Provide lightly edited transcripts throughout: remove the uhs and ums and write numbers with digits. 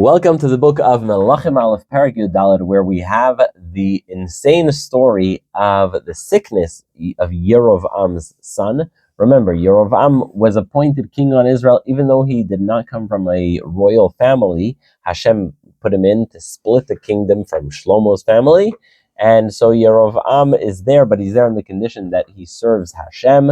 Welcome to the book of Melachim I, Parak Yud Daled, where we have the insane story of the sickness of Yerovam's son. Remember, Yerovam was appointed king on Israel, even though he did not come from a royal family. Hashem put him in to split the kingdom from Shlomo's family. And so Yerovam is there, but he's there on the condition that he serves Hashem.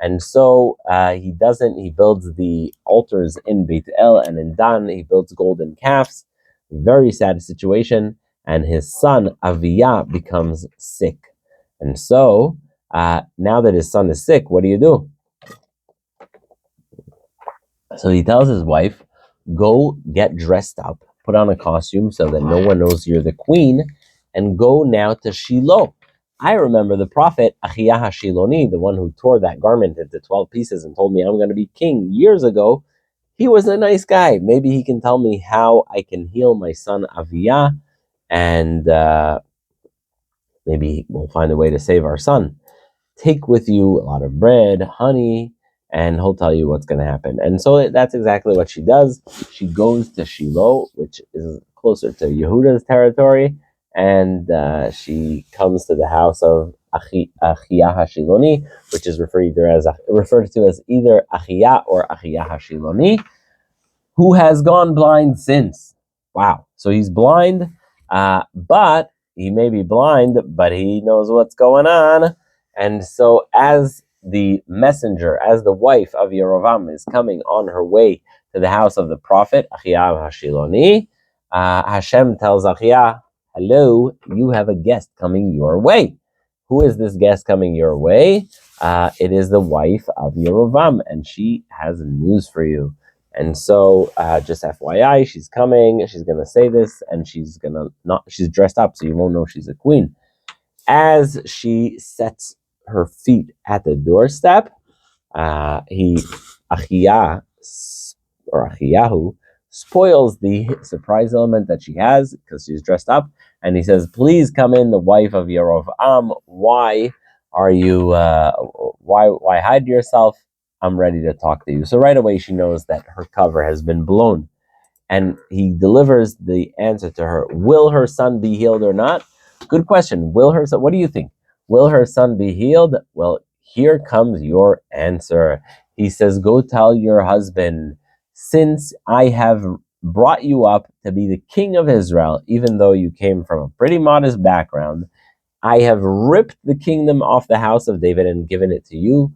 And so he builds the altars in Beit El and in Dan. He builds golden calves. Very sad situation. And his son, Aviyah, becomes sick. And so now that his son is sick, what do? So he tells his wife, go get dressed up, put on a costume so that no one knows you're the queen, and go now to Shiloh. I remember the prophet Achiyah HaShiloni, the one who tore that garment into 12 pieces and told me I'm going to be king years ago. He was a nice guy. Maybe he can tell me how I can heal my son Aviyah, and maybe we'll find a way to save our son. Take with you a lot of bread, honey, and he'll tell you what's going to happen. And so that's exactly what she does. She goes to Shiloh, which is closer to Yehuda's territory, and she comes to the house of Achiyah HaShiloni, which is referred to as either Achiyah or Achiyah HaShiloni, who has gone blind since. Wow. So he's blind, but he may be blind, but he knows what's going on. And so as the messenger, as the wife of Yerovam is coming on her way to the house of the prophet, Achiyah HaShiloni, Hashem tells Achiyah, hello, you have a guest coming your way. Who is this guest coming your way? It is the wife of Yerovam, and she has news for you. And so, just FYI, she's coming, she's going to say this, and she's dressed up, so you won't know she's a queen. As she sets her feet at the doorstep, Achiyahu spoils the surprise element that she has because she's dressed up, and he says, "Please come in, the wife of Yerovam. Why are you? Why hide yourself? I'm ready to talk to you." So right away she knows that her cover has been blown, and he delivers the answer to her: will her son be healed or not? Good question. Will her son? What do you think? Will her son be healed? Well, here comes your answer. He says, "Go tell your husband, since I have brought you up to be the king of Israel, even though you came from a pretty modest background, I have ripped the kingdom off the house of David and given it to you,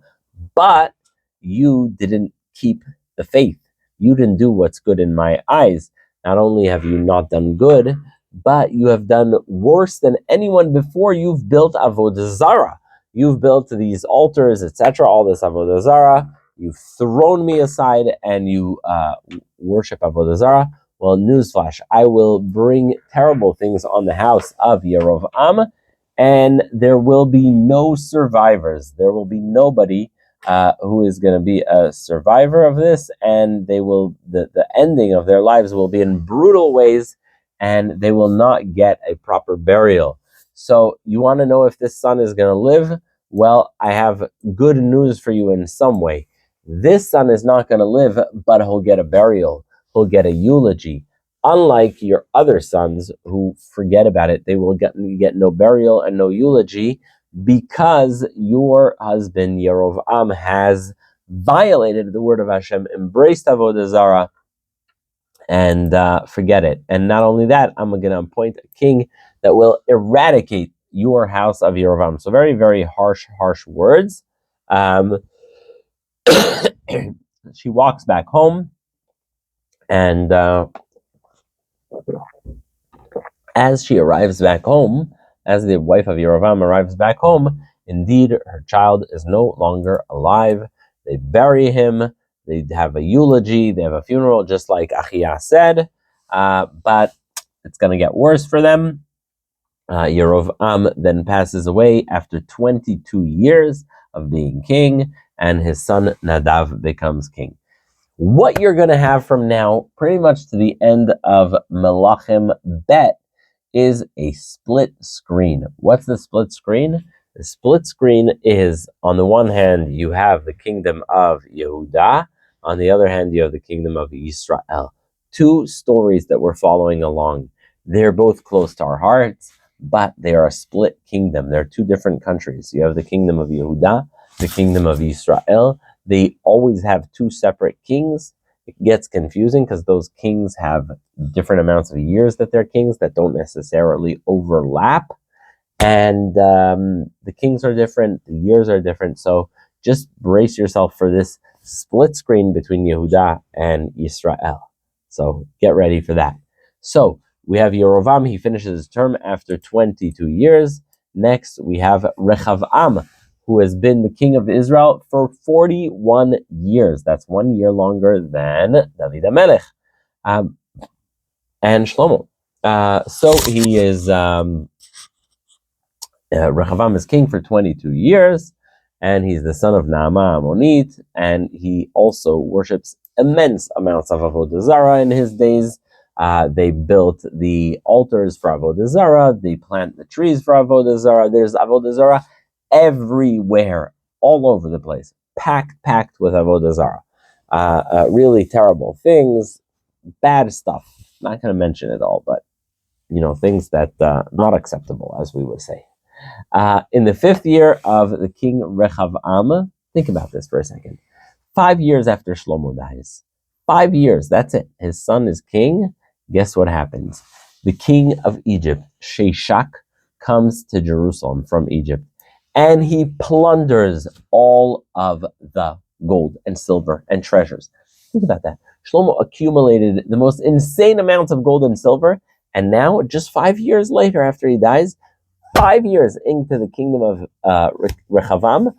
but you didn't keep the faith. You didn't do what's good in my eyes. Not only have you not done good, but you have done worse than anyone before. You've built avodah zarah. You've built these altars, etc., all this avodah zarah. You've thrown me aside and you worship avodah zarah. Well, newsflash, I will bring terrible things on the house of Yerovam, and there will be no survivors. There will be nobody who is going to be a survivor of this, and the ending of their lives will be in brutal ways, and they will not get a proper burial. So you want to know if this son is going to live? Well, I have good news for you in some way. This son is not going to live, but he'll get a burial. He'll get a eulogy. Unlike your other sons who forget about it, they will get no burial and no eulogy because your husband Yerovam has violated the word of Hashem, embraced avodah zarah, and forget it. And not only that, I'm going to appoint a king that will eradicate your house of Yerovam. So very, very harsh words. She walks back home, and as she arrives back home, as the wife of Yerovam arrives back home, indeed, her child is no longer alive. They bury him. They have a eulogy. They have a funeral, just like Achiyah said. But it's going to get worse for them. Yerovam then passes away after 22 years of being king, and his son Nadav becomes king. What you're going to have from now, pretty much to the end of Melachim Bet, is a split screen. What's the split screen? The split screen is, on the one hand, you have the kingdom of Yehuda. On the other hand, you have the kingdom of Israel. two stories that we're following along. They're both close to our hearts, but they are a split kingdom. They're two different countries. You have the kingdom of Yehuda, the kingdom of Israel. They always have two separate kings. It gets confusing because those kings have different amounts of years that they're kings that don't necessarily overlap. And the kings are different, the years are different. So just brace yourself for this split screen between Yehuda and Israel. So get ready for that. So we have Yerovam. He finishes his term after 22 years. Next, we have Rechavam, who has been the king of Israel for 41 years. That's 1 year longer than David HaMelech and Shlomo. So he is... Rechavam is king for 22 years, and he's the son of Naamah Ammonit, and he also worships immense amounts of Avodah Zarah in his days. They built the altars for Avodah Zarah, they plant the trees for Avodah Zarah. There's Avodah Zarah everywhere, all over the place, packed with Avodah Zarah. Really terrible things, bad stuff. Not going to mention it all, but things that not acceptable, as we would say. In the 5th year of the king Rechavam, think about this for a second. 5 years after Shlomo dies, 5 years, that's it. His son is king. Guess what happens? The king of Egypt, Sheshach, comes to Jerusalem from Egypt, and he plunders all of the gold and silver and treasures. Think about that. Shlomo accumulated the most insane amounts of gold and silver, and now, just 5 years later after he dies, 5 years into the kingdom of Rechavam,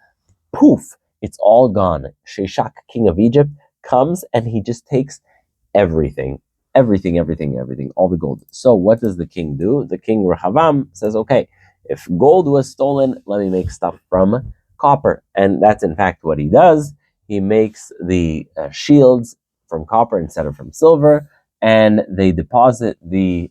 poof, it's all gone. Sheshach, king of Egypt, comes and he just takes everything, all the gold. So what does the king do? The king Rechavam says, okay, if gold was stolen, let me make stuff from copper. And that's in fact what he does. He makes the shields from copper instead of from silver, and they deposit the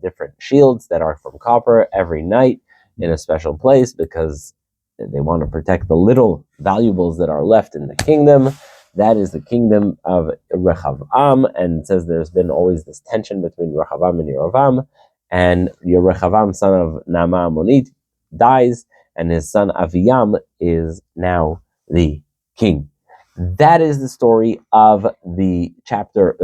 different shields that are from copper every night in a special place because they want to protect the little valuables that are left in the kingdom. That is the kingdom of Rechavam, and it says there's been always this tension between Rechavam and Yerovam, and Yerovam, son of Naamah Ammonit, dies, and his son Aviyam is now the king. That is the story of the chapter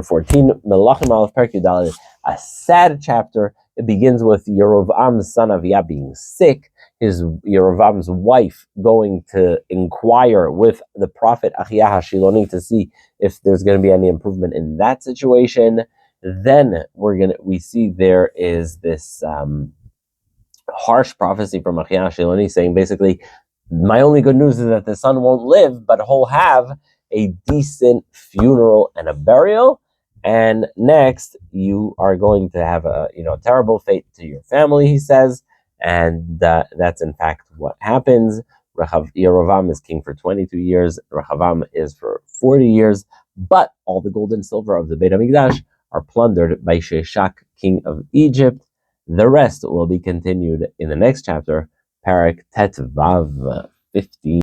14, Melachim I, a sad chapter. It begins with Yerovam's son Aviyah being sick, Yerovam's wife going to inquire with the prophet Achiyah HaShiloni to see if there's going to be any improvement in that situation. Then we see there is this harsh prophecy from Achiyah HaShiloni saying basically, my only good news is that the son won't live, but he'll have a decent funeral and a burial. And next, you are going to have a terrible fate to your family, he says. And that's in fact what happens. Yerovam is king for 22 years. Rechavam is for 40 years. But all the gold and silver of the Beit HaMikdash are plundered by Sheshach, king of Egypt. The rest will be continued in the next chapter, Parak Tet Vav 15.